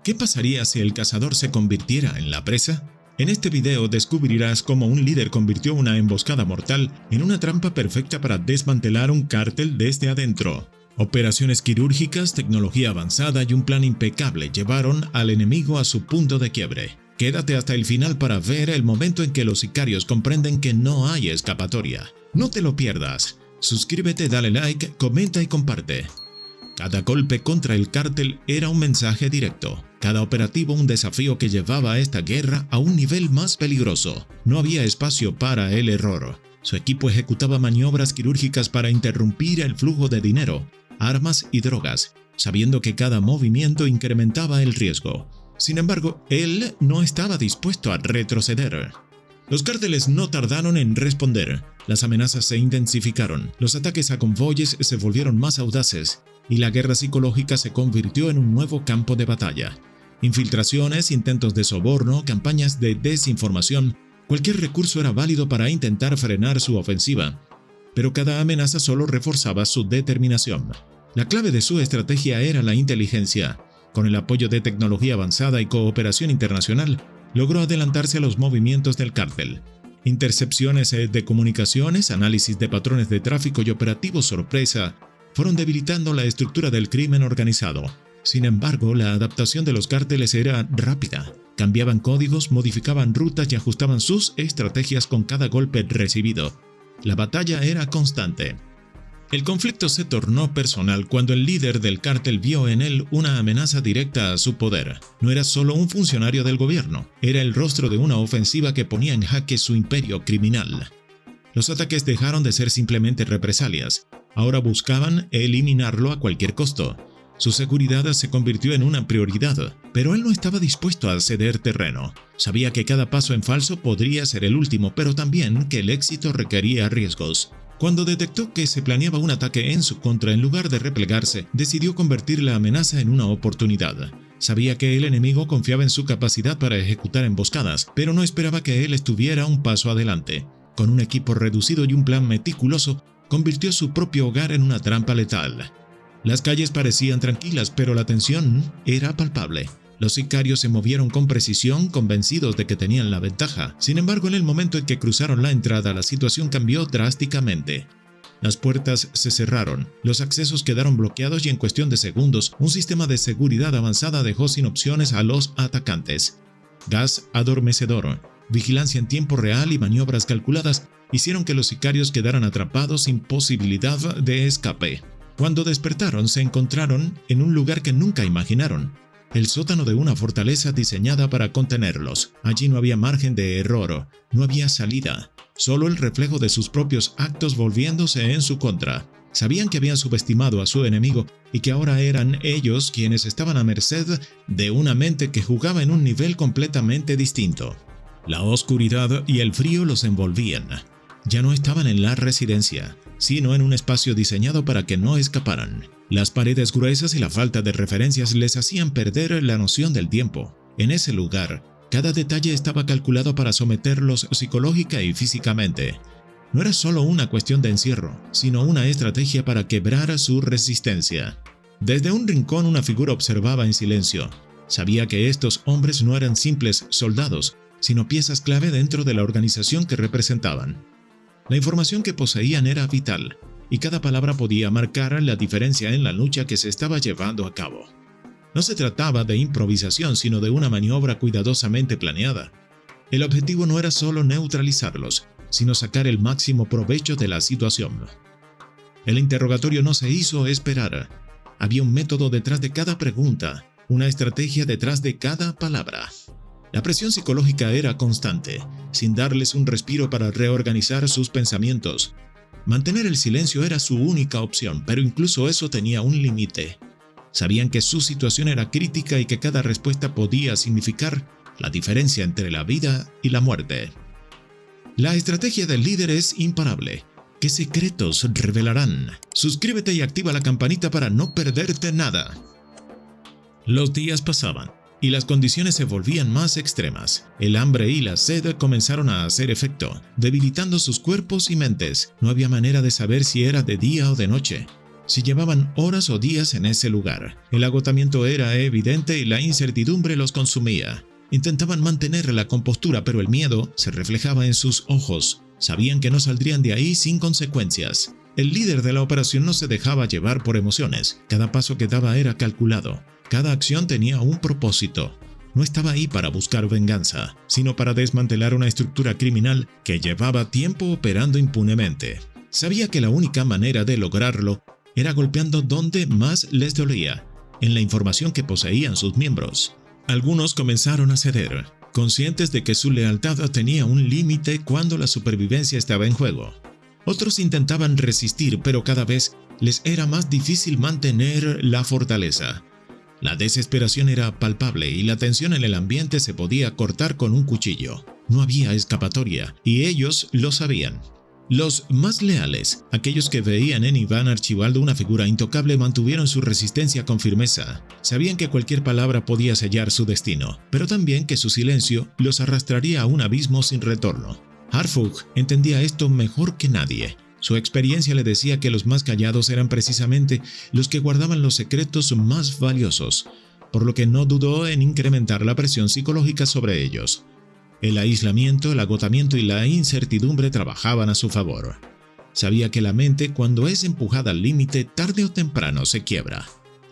¿Qué pasaría si el cazador se convirtiera en la presa? En este video descubrirás cómo un líder convirtió una emboscada mortal en una trampa perfecta para desmantelar un cártel desde adentro. Operaciones quirúrgicas, tecnología avanzada y un plan impecable llevaron al enemigo a su punto de quiebre. Quédate hasta el final para ver el momento en que los sicarios comprenden que no hay escapatoria. No te lo pierdas. Suscríbete, dale like, comenta y comparte. Cada golpe contra el cártel era un mensaje directo. Cada operativo un desafío que llevaba a esta guerra a un nivel más peligroso. No había espacio para el error. Su equipo ejecutaba maniobras quirúrgicas para interrumpir el flujo de dinero, armas y drogas, sabiendo que cada movimiento incrementaba el riesgo. Sin embargo, él no estaba dispuesto a retroceder. Los cárteles no tardaron en responder. Las amenazas se intensificaron, los ataques a convoyes se volvieron más audaces y la guerra psicológica se convirtió en un nuevo campo de batalla. Infiltraciones, intentos de soborno, campañas de desinformación, cualquier recurso era válido para intentar frenar su ofensiva, pero cada amenaza solo reforzaba su determinación. La clave de su estrategia era la inteligencia. Con el apoyo de tecnología avanzada y cooperación internacional, logró adelantarse a los movimientos del cártel. Intercepciones de comunicaciones, análisis de patrones de tráfico y operativos sorpresa fueron debilitando la estructura del crimen organizado. Sin embargo, la adaptación de los cárteles era rápida. Cambiaban códigos, modificaban rutas y ajustaban sus estrategias con cada golpe recibido. La batalla era constante. El conflicto se tornó personal cuando el líder del cártel vio en él una amenaza directa a su poder. No era solo un funcionario del gobierno, era el rostro de una ofensiva que ponía en jaque su imperio criminal. Los ataques dejaron de ser simplemente represalias. Ahora buscaban eliminarlo a cualquier costo. Su seguridad se convirtió en una prioridad, pero él no estaba dispuesto a ceder terreno. Sabía que cada paso en falso podría ser el último, pero también que el éxito requería riesgos. Cuando detectó que se planeaba un ataque en su contra, en lugar de replegarse, decidió convertir la amenaza en una oportunidad. Sabía que el enemigo confiaba en su capacidad para ejecutar emboscadas, pero no esperaba que él estuviera un paso adelante. Con un equipo reducido y un plan meticuloso, convirtió su propio hogar en una trampa letal. Las calles parecían tranquilas, pero la tensión era palpable. Los sicarios se movieron con precisión, convencidos de que tenían la ventaja. Sin embargo, en el momento en que cruzaron la entrada, la situación cambió drásticamente. Las puertas se cerraron, los accesos quedaron bloqueados y en cuestión de segundos, un sistema de seguridad avanzada dejó sin opciones a los atacantes. Gas adormecedor, vigilancia en tiempo real y maniobras calculadas hicieron que los sicarios quedaran atrapados sin posibilidad de escape. Cuando despertaron, se encontraron en un lugar que nunca imaginaron. El sótano de una fortaleza diseñada para contenerlos. Allí no había margen de error, no había salida, solo el reflejo de sus propios actos volviéndose en su contra. Sabían que habían subestimado a su enemigo y que ahora eran ellos quienes estaban a merced de una mente que jugaba en un nivel completamente distinto. La oscuridad y el frío los envolvían. Ya no estaban en la residencia, sino en un espacio diseñado para que no escaparan. Las paredes gruesas y la falta de referencias les hacían perder la noción del tiempo. En ese lugar, cada detalle estaba calculado para someterlos psicológica y físicamente. No era solo una cuestión de encierro, sino una estrategia para quebrar su resistencia. Desde un rincón una figura observaba en silencio. Sabía que estos hombres no eran simples soldados, sino piezas clave dentro de la organización que representaban. La información que poseían era vital, y cada palabra podía marcar la diferencia en la lucha que se estaba llevando a cabo. No se trataba de improvisación, sino de una maniobra cuidadosamente planeada. El objetivo no era solo neutralizarlos, sino sacar el máximo provecho de la situación. El interrogatorio no se hizo esperar. Había un método detrás de cada pregunta, una estrategia detrás de cada palabra. La presión psicológica era constante, sin darles un respiro para reorganizar sus pensamientos. Mantener el silencio era su única opción, pero incluso eso tenía un límite. Sabían que su situación era crítica y que cada respuesta podía significar la diferencia entre la vida y la muerte. La estrategia del líder es imparable. ¿Qué secretos revelarán? Suscríbete y activa la campanita para no perderte nada. Los días pasaban y las condiciones se volvían más extremas. El hambre y la sed comenzaron a hacer efecto, debilitando sus cuerpos y mentes. No había manera de saber si era de día o de noche. si llevaban horas o días en ese lugar. El agotamiento era evidente y la incertidumbre los consumía. Intentaban mantener la compostura, pero el miedo se reflejaba en sus ojos. Sabían que no saldrían de ahí sin consecuencias. El líder de la operación no se dejaba llevar por emociones. Cada paso que daba era calculado. Cada acción tenía un propósito. No estaba ahí para buscar venganza, sino para desmantelar una estructura criminal que llevaba tiempo operando impunemente. Sabía que la única manera de lograrlo era golpeando donde más les dolía, en la información que poseían sus miembros. Algunos comenzaron a ceder, conscientes de que su lealtad tenía un límite cuando la supervivencia estaba en juego. Otros intentaban resistir, pero cada vez les era más difícil mantener la fortaleza. La desesperación era palpable y la tensión en el ambiente se podía cortar con un cuchillo. No había escapatoria, y ellos lo sabían. Los más leales, aquellos que veían en Iván Archibaldo una figura intocable, mantuvieron su resistencia con firmeza. Sabían que cualquier palabra podía sellar su destino, pero también que su silencio los arrastraría a un abismo sin retorno. Harfug entendía esto mejor que nadie. Su experiencia le decía que los más callados eran precisamente los que guardaban los secretos más valiosos, por lo que no dudó en incrementar la presión psicológica sobre ellos. El aislamiento, el agotamiento y la incertidumbre trabajaban a su favor. Sabía que la mente, cuando es empujada al límite, tarde o temprano se quiebra.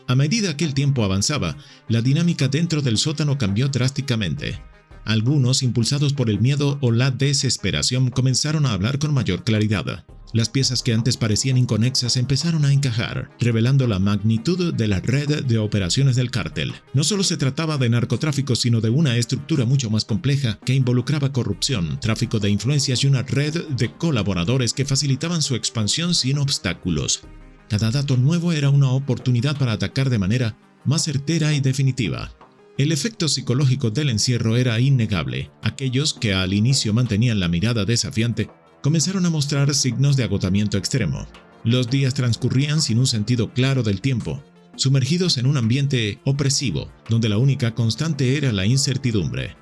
A medida que el tiempo avanzaba, la dinámica dentro del sótano cambió drásticamente. Algunos, impulsados por el miedo o la desesperación, comenzaron a hablar con mayor claridad. Las piezas que antes parecían inconexas empezaron a encajar, revelando la magnitud de la red de operaciones del cártel. No solo se trataba de narcotráfico, sino de una estructura mucho más compleja que involucraba corrupción, tráfico de influencias y una red de colaboradores que facilitaban su expansión sin obstáculos. Cada dato nuevo era una oportunidad para atacar de manera más certera y definitiva. El efecto psicológico del encierro era innegable. Aquellos que al inicio mantenían la mirada desafiante comenzaron a mostrar signos de agotamiento extremo. Los días transcurrían sin un sentido claro del tiempo, sumergidos en un ambiente opresivo, donde la única constante era la incertidumbre.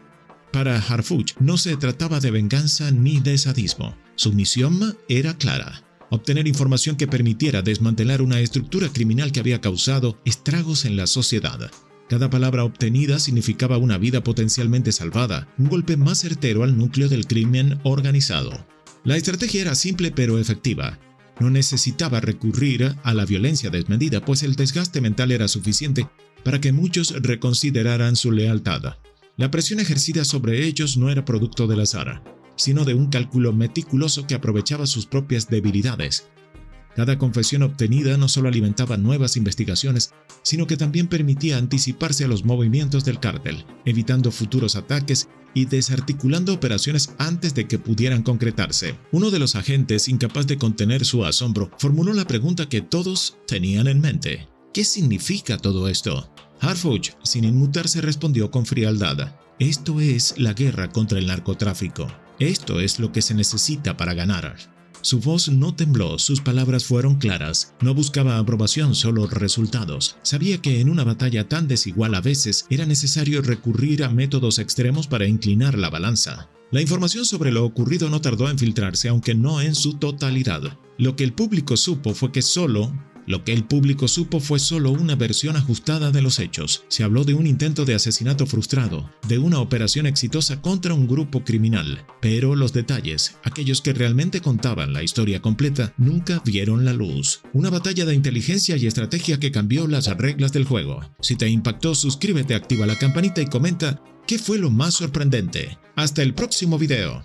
Para Harfug no se trataba de venganza ni de sadismo. Su misión era clara: obtener información que permitiera desmantelar una estructura criminal que había causado estragos en la sociedad. Cada palabra obtenida significaba una vida potencialmente salvada, un golpe más certero al núcleo del crimen organizado. La estrategia era simple pero efectiva. No necesitaba recurrir a la violencia desmedida, pues el desgaste mental era suficiente para que muchos reconsideraran su lealtad. La presión ejercida sobre ellos no era producto del azar, sino de un cálculo meticuloso que aprovechaba sus propias debilidades. Cada confesión obtenida no solo alimentaba nuevas investigaciones, sino que también permitía anticiparse a los movimientos del cártel, evitando futuros ataques y desarticulando operaciones antes de que pudieran concretarse. Uno de los agentes, incapaz de contener su asombro, formuló la pregunta que todos tenían en mente: ¿qué significa todo esto? Harfug, sin inmutarse, respondió con frialdad: esto es la guerra contra el narcotráfico. Esto es lo que se necesita para ganar. Su voz no tembló, sus palabras fueron claras. No buscaba aprobación, solo resultados. Sabía que en una batalla tan desigual a veces era necesario recurrir a métodos extremos para inclinar la balanza. La información sobre lo ocurrido no tardó en filtrarse, aunque no en su totalidad. Lo que el público supo fue solo una versión ajustada de los hechos. Se habló de un intento de asesinato frustrado, de una operación exitosa contra un grupo criminal, pero los detalles, aquellos que realmente contaban la historia completa, nunca vieron la luz. Una batalla de inteligencia y estrategia que cambió las reglas del juego. Si te impactó, suscríbete, activa la campanita y comenta qué fue lo más sorprendente. Hasta el próximo video.